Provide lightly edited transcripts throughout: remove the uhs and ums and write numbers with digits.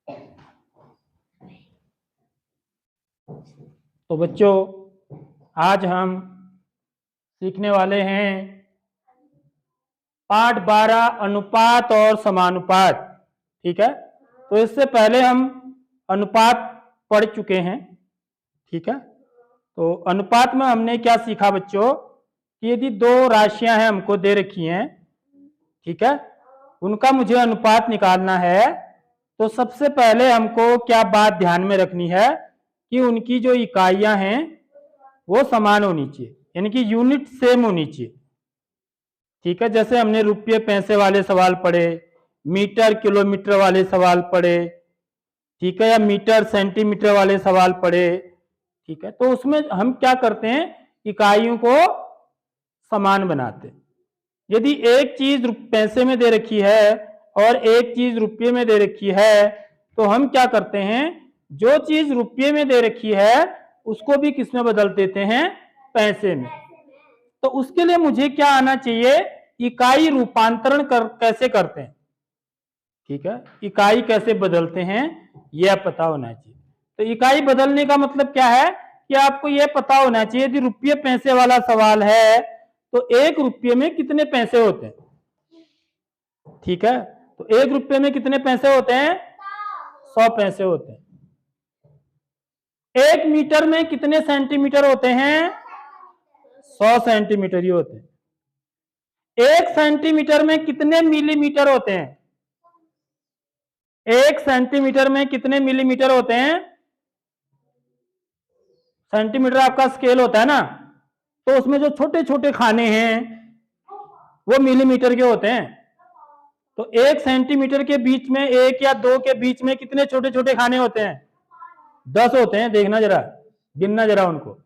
तो बच्चों, आज हम सीखने वाले हैं पाठ 12 अनुपात और समानुपात। ठीक है, तो इससे पहले हम अनुपात पढ़ चुके हैं। ठीक है, तो अनुपात में हमने क्या सीखा बच्चों कि यदि दो राशियां हैं हमको दे रखी हैं, ठीक है, उनका मुझे अनुपात निकालना है, तो सबसे पहले हमको क्या बात ध्यान में रखनी है कि उनकी जो इकाइयां हैं वो समान होनी चाहिए, यानी कि यूनिट सेम होनी चाहिए। ठीक है, जैसे हमने रुपये पैसे वाले सवाल पढ़े, मीटर किलोमीटर वाले सवाल पढ़े, ठीक है, या मीटर सेंटीमीटर वाले सवाल पढ़े। ठीक है, तो उसमें हम क्या करते हैं, इकाइयों को समान बनाते हैं। यदि एक चीज पैसे में दे रखी है और एक चीज रुपये में दे रखी है, तो हम क्या करते हैं, जो चीज रुपये में दे रखी है उसको भी किस में बदल देते हैं, पैसे में। तो उसके लिए मुझे क्या आना चाहिए, इकाई रूपांतरण कैसे करते हैं। ठीक है, इकाई कैसे बदलते हैं यह पता होना चाहिए। तो इकाई बदलने का मतलब क्या है कि आपको यह पता होना चाहिए कि रुपये पैसे वाला सवाल है तो एक रुपये में कितने पैसे होते हैं। ठीक है, तो एक रुपये में कितने पैसे होते हैं, 100 पैसे होते हैं। एक मीटर में कितने सेंटीमीटर होते हैं, 100 सेंटीमीटर ही होते हैं। एक सेंटीमीटर में कितने मिलीमीटर होते हैं, एक सेंटीमीटर में कितने मिलीमीटर होते हैं। सेंटीमीटर आपका स्केल होता है ना, तो उसमें जो छोटे छोटे खाने हैं वो मिलीमीटर के होते हैं। तो एक सेंटीमीटर के बीच में, एक या दो के बीच में कितने छोटे छोटे खाने होते हैं, 10 होते हैं। देखना जरा, गिनना जरा उनको।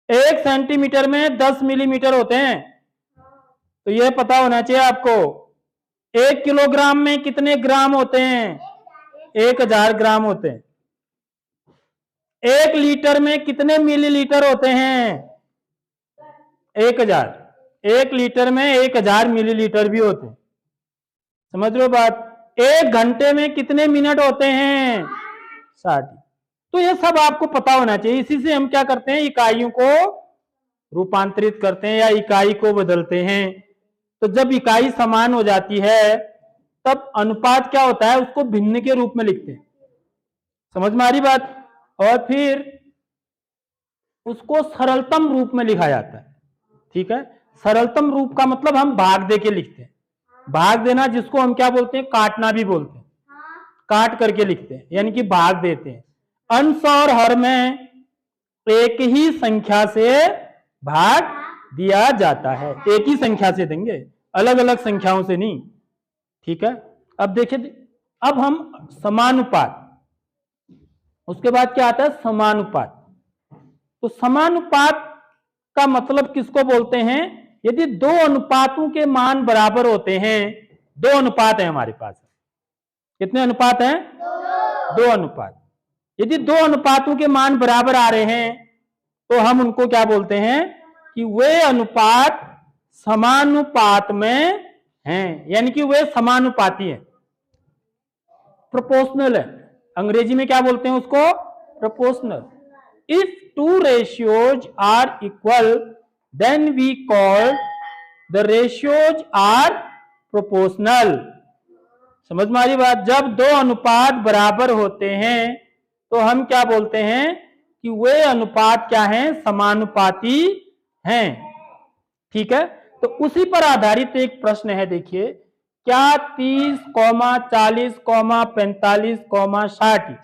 एक सेंटीमीटर में 10 मिलीमीटर होते हैं। तो यह पता होना चाहिए आपको, एक किलोग्राम में कितने ग्राम होते हैं, 1000 ग्राम होते हैं। एक लीटर में कितने मिलीलीटर होते हैं, 1000। एक लीटर में 1000 मिलीलीटर भी होते हैं। समझ लो बात। एक घंटे में कितने मिनट होते हैं, 60। तो ये सब आपको पता होना चाहिए। इसी से हम क्या करते हैं, इकाइयों को रूपांतरित करते हैं या इकाई को बदलते हैं। तो जब इकाई समान हो जाती है तब अनुपात क्या होता है, उसको भिन्न के रूप में लिखते हैं। समझ में आ रही बात। और फिर उसको सरलतम रूप में लिखा जाता है। ठीक है, सरलतम रूप का मतलब हम भाग दे के लिखते हैं। भाग देना जिसको हम क्या बोलते हैं, काटना भी बोलते हैं। काट करके लिखते हैं, यानी कि भाग देते हैं। अंश और हर में एक ही संख्या से भाग दिया जाता है। एक ही संख्या से देंगे, अलग अलग संख्याओं से नहीं। ठीक है, अब देखिए, अब हम समानुपात, उसके बाद क्या आता है, समानुपात। तो समानुपात का मतलब किसको बोलते हैं, यदि दो अनुपातों के मान बराबर होते हैं। दो अनुपात है हमारे पास, कितने अनुपात हैं, दो अनुपात। यदि दो अनुपातों के मान बराबर आ रहे हैं तो हम उनको क्या बोलते हैं कि वे अनुपात समानुपात में हैं, यानी कि वे समानुपाती हैं, प्रोपोर्शनल है। अंग्रेजी में क्या बोलते हैं उसको, proportional. If two ratios are equal then we call the ratios are proportional। समझ में आ रही बात। जब दो अनुपात बराबर होते हैं तो हम क्या बोलते हैं कि वे अनुपात क्या हैं, समानुपाती हैं। ठीक है, तो उसी पर आधारित एक प्रश्न है। देखिए, क्या 30, 40, 45, 60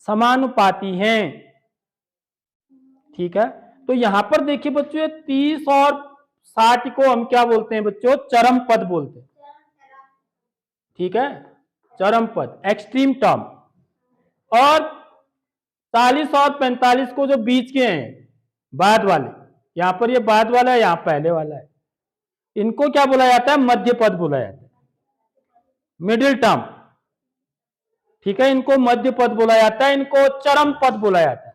समानुपाती हैं। ठीक है, तो यहां पर देखिए बच्चों, 30 और 60 को हम क्या बोलते हैं बच्चों, चरम पद बोलते हैं। ठीक है, चरम पद, एक्सट्रीम टर्म। और 40 और 45 को जो बीच के हैं, बाद वाले, यहां पर ये बाद वाला है, यहां पहले वाला है, इनको क्या बोला जाता है, मध्य पद बोला जाता है, मिडिल टर्म। ठीक है, इनको मध्य पद बोला जाता है, इनको चरम पद बोला जाता है।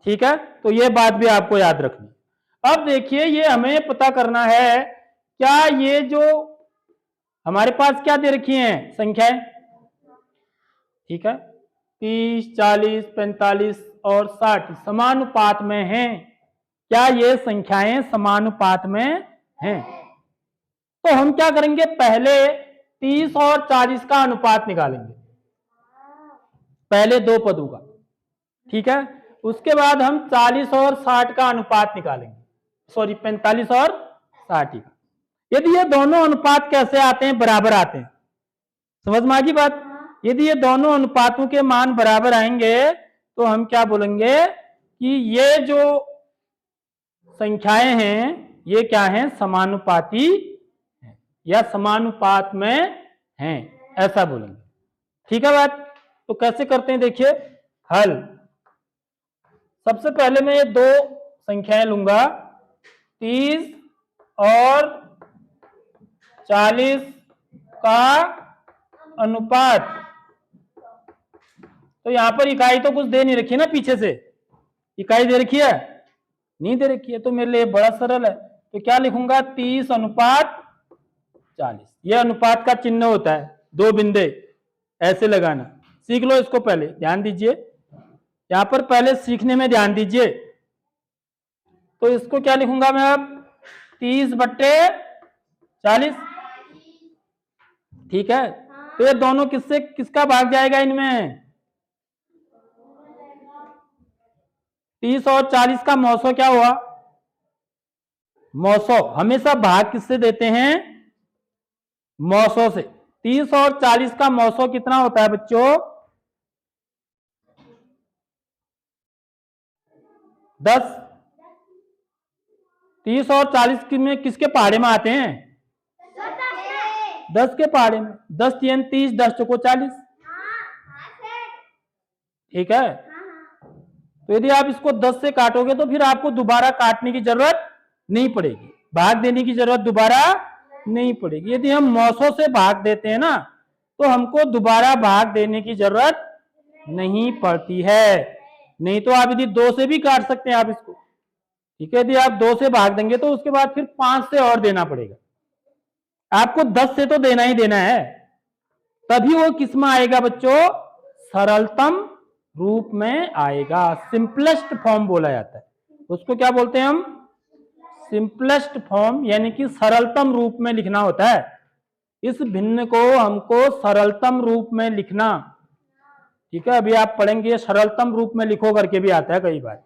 ठीक है, तो ये बात भी आपको याद रखनी। अब देखिए, ये हमें पता करना है, क्या ये जो हमारे पास क्या दे रखी हैं संख्याएं, ठीक है, 30, 40, 45 और 60 समानुपात में हैं। क्या ये संख्याएं समानुपात में हैं? तो हम क्या करेंगे, पहले 30 और 40 का अनुपात निकालेंगे, पहले दो पदों का, ठीक है। उसके बाद हम 40 और 60 का अनुपात निकालेंगे, सॉरी 45 और 60 का। यदि ये दोनों अनुपात कैसे आते हैं, बराबर आते हैं, समझ में आ गई बात। यदि ये दोनों अनुपातों के मान बराबर आएंगे तो हम क्या बोलेंगे कि ये जो संख्याएं हैं ये क्या हैं, समानुपाती हैं या समानुपात में हैं, ऐसा बोलेंगे, ठीक है बात। तो कैसे करते हैं देखिए हल। सबसे पहले मैं ये दो संख्याएं लूंगा, 30 और 40 का अनुपात। तो यहां पर इकाई तो कुछ दे नहीं रखी है ना, पीछे से इकाई दे रखी है, नहीं दे रखी है, तो मेरे लिए बड़ा सरल है। तो क्या लिखूंगा, 30 अनुपात 40। यह अनुपात का चिन्ह होता है, दो बिंदे ऐसे लगाना, सीख लो इसको, पहले ध्यान दीजिए, यहां पर पहले सीखने में ध्यान दीजिए। तो इसको क्या लिखूंगा मैं अब, 30/40, ठीक है। तो ये दोनों किससे किसका भाग जाएगा, इनमें 30 और 40 का मौसो क्या हुआ, मौसो हमेशा भाग किससे देते हैं, मौसो से। 30 और 40 का मौसो कितना होता है बच्चों, 10। 30 और 40 में किसके पहाड़े में आते हैं, 10 के पहाड़े में। 10 3 30, 10 चौको 40, ठीक है। तो यदि आप इसको 10 से काटोगे तो फिर आपको दोबारा काटने की जरूरत नहीं पड़ेगी, भाग देने की जरूरत दोबारा नहीं पड़ेगी। यदि हम 900 से भाग देते हैं ना तो हमको दोबारा भाग देने की जरूरत नहीं पड़ती है। नहीं तो आप यदि 2 से भी काट सकते हैं आप इसको, ठीक है। यदि आप 2 से भाग देंगे तो उसके बाद फिर 5 से और देना पड़ेगा, आपको 10 से तो देना ही देना है, तभी वो किस में आएगा बच्चों, सरलतम रूप में आएगा। सिंपलेस्ट फॉर्म बोला जाता है उसको, क्या बोलते हैं हम, सिंपलेस्ट फॉर्म, यानी कि सरलतम रूप में लिखना होता है। इस भिन्न को हमको सरलतम रूप में लिखना, ठीक है। अभी आप पढ़ेंगे सरलतम रूप में लिखो करके भी आता है कई बार।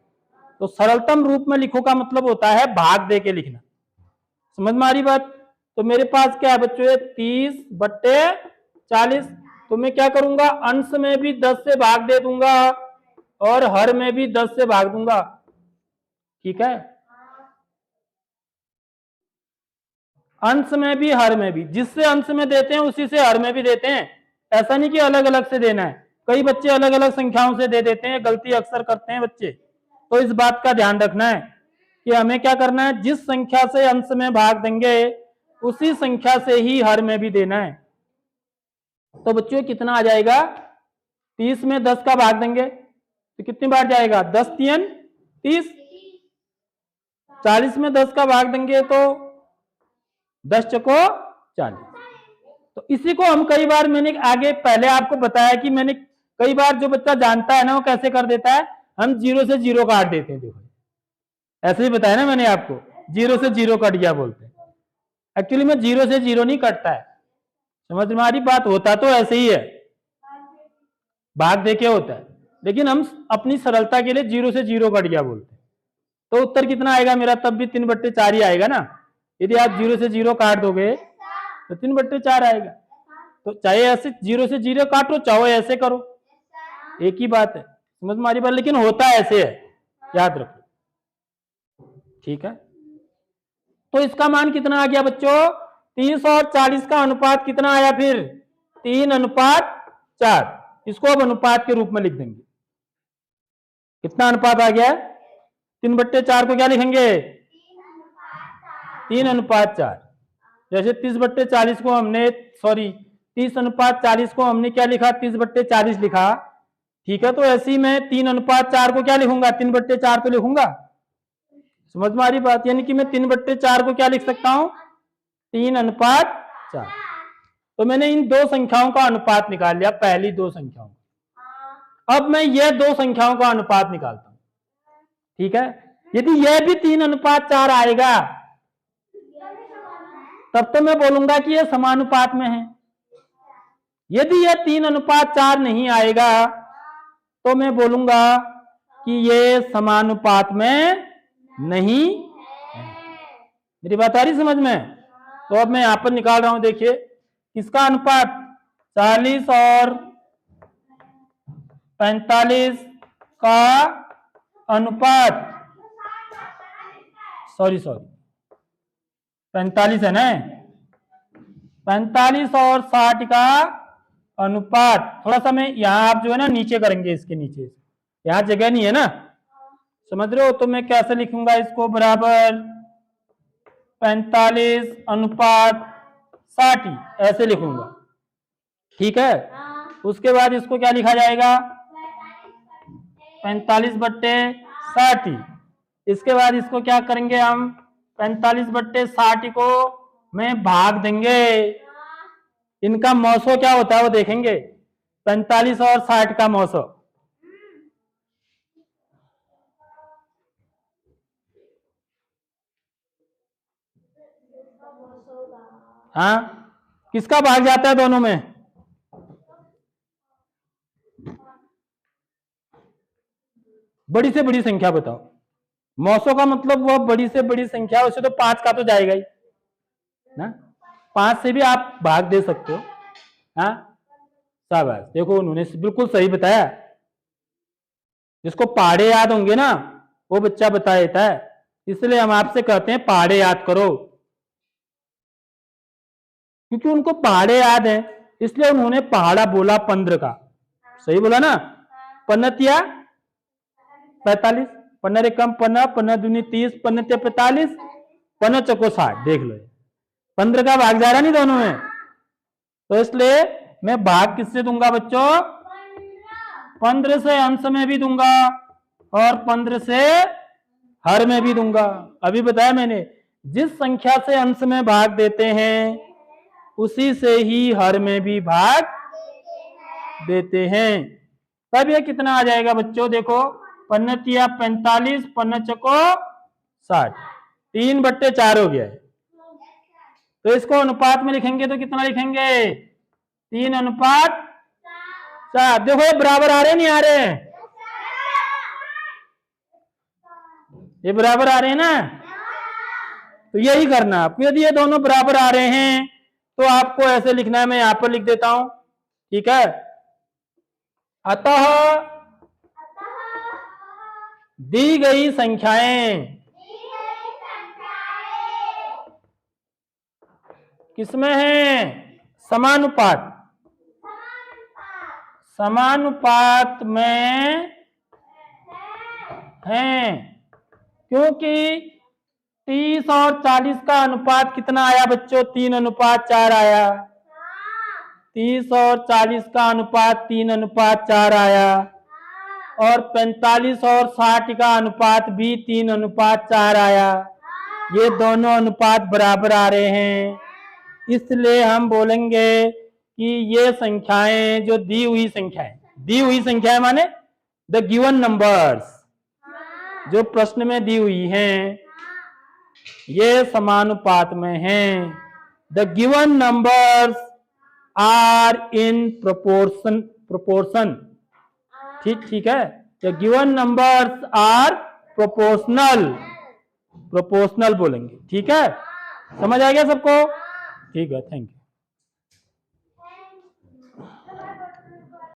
तो सरलतम रूप में लिखो का मतलब होता है भाग दे के लिखना, समझ में आ रही बात। तो मेरे पास क्या है बच्चों, 30/40। तो मैं क्या करूंगा, अंश में भी 10 से भाग दे दूंगा और हर में भी 10 से भाग दूंगा, ठीक है। अंश में भी हर में भी, जिससे अंश में देते हैं उसी से हर में भी देते हैं, ऐसा नहीं कि अलग अलग से देना है। कई बच्चे अलग अलग संख्याओं से दे देते हैं, गलती अक्सर करते हैं बच्चे। तो इस बात का ध्यान रखना है कि हमें क्या करना है, जिस संख्या से अंश में भाग देंगे उसी संख्या से ही हर में भी देना है। तो बच्चों कितना आ जाएगा, 30 में 10 का भाग देंगे तो कितनी बार जाएगा, 10 3 30। 40 में 10 का भाग देंगे तो 10 चौको 40। तो इसी को हम कई बार, मैंने आगे पहले आपको बताया कि मैंने कई बार, जो बच्चा जानता है ना वो कैसे कर देता है, हम 0 से 0 काट देते हैं। देखो ऐसे ही बताया ना मैंने आपको, 0 से 0 कट गया बोलते हैं। एक्चुअली में 0 से 0 नहीं कटता है, समझ में आ रही बात, होता तो ऐसे ही है, भाग देके होता है, लेकिन हम अपनी सरलता के लिए 0 से 0 कट गया बोलते हैं। तो उत्तर कितना आएगा मेरा, तब भी 3/4 ही आएगा ना। यदि आप 0 से 0 काट दोगे तो 3/4 आएगा। तो चाहे ऐसे 0 से 0 काटो, चाहे ऐसे करो, एक ही बात है, समझ में आ रही बात। लेकिन होता ऐसे है, याद रखो, ठीक है। तो इसका मान कितना आ गया बच्चों, 30 और 40 का अनुपात कितना आया, फिर 3/4। इसको अब अनुपात के रूप में लिख देंगे। कितना अनुपात आ गया, 3/4 को क्या लिखेंगे, 3/4। जैसे 30/40 को हमने, सॉरी 30/40 को हमने क्या लिखा, 30/40 लिखा, ठीक है। तो ऐसे ही मैं 3/4 को क्या लिखूंगा, 3/4 तो लिखूंगा, समझ में आ रही बात। यानी कि मैं 3/4 को क्या लिख सकता हूं, 3/4। तो मैंने इन दो संख्याओं का अनुपात निकाल लिया, पहली दो संख्याओं। अब मैं ये दो संख्याओं का अनुपात निकालता हूं, ठीक है। यदि यह भी 3:4 आएगा तब तो मैं बोलूंगा कि यह समानुपात में है। यदि यह 3:4 नहीं आएगा तो मैं बोलूंगा कि ये समानुपात में नहीं है। मेरी बात आ रही समझ में? तो अब मैं यहां पर निकाल रहा हूं, देखिए किसका अनुपात, 40 और 45 का अनुपात, सॉरी 45 है ना, 45 और 60 का अनुपात। थोड़ा सा मैं यहां, आप जो है ना नीचे करेंगे, इसके नीचे, यहां जगह नहीं है ना, समझ रहे हो? तो मैं कैसे लिखूंगा इसको, बराबर 45 अनुपात 60 ऐसे लिखूंगा, ठीक है। उसके बाद इसको क्या लिखा जाएगा, 45/60। इसके बाद इसको क्या करेंगे हम, 45/60 को में भाग देंगे, इनका मौसो क्या होता है वो देखेंगे, 45 और 60 का मौसो। हाँ, किसका भाग जाता है दोनों में, बड़ी से बड़ी संख्या बताओ। मौसों का मतलब वह बड़ी से बड़ी संख्या, उसे तो 5 का तो जाएगा ही ना, 5 से भी आप भाग दे सकते हो। हाँ शाबाश, देखो उन्होंने बिल्कुल सही बताया। जिसको पहाड़े याद होंगे ना वो बच्चा बता देता है, इसलिए हम आपसे कहते हैं पहाड़े याद करो, क्योंकि उनको पहाड़े याद है, इसलिए उन्होंने पहाड़ा बोला 15 का। सही बोला ना, 15 45, 15 कम 15, 15 दूनी 30, 15 45, 15 चौको 60। देख लो 15 का भाग जा रहा नहीं दोनों में, तो इसलिए मैं भाग किससे दूंगा बच्चों, 15 से अंश में भी दूंगा और 15 से हर में भी दूंगा। अभी बताया मैंने, जिस संख्या से अंश में भाग देते हैं उसी से ही हर में भी भाग देते हैं। तब ये कितना आ जाएगा बच्चों, देखो 15 45, 15 चौको 60, 3/4 हो गया है। तो इसको अनुपात में लिखेंगे तो कितना लिखेंगे, 3:4। देखो ये बराबर आ रहे नहीं आ रहे, ये बराबर आ रहे हैं ना, तो यही करना आपको। यदि ये दोनों बराबर आ रहे हैं तो आपको ऐसे लिखना है, मैं यहां पर लिख देता हूं, ठीक है। अतः दी गई संख्याएं किसमें है, समानुपात, समानुपात में हैं। क्योंकि 30 और 40 का अनुपात कितना आया बच्चों, 3:4 आया। 30 और 40 का अनुपात 3:4 आया, और 45 और 60 का अनुपात भी 3:4 आया। ये दोनों अनुपात बराबर आ रहे हैं, इसलिए हम बोलेंगे कि ये संख्याएं जो दी हुई संख्याएं माने द गिवन नंबर्स, जो प्रश्न में दी हुई हैं ये समानुपात में हैं। The given numbers are in proportion, ठीक है। The given numbers are proportional बोलेंगे, ठीक है। समझ आ गया सबको? ठीक है, थैंक यू।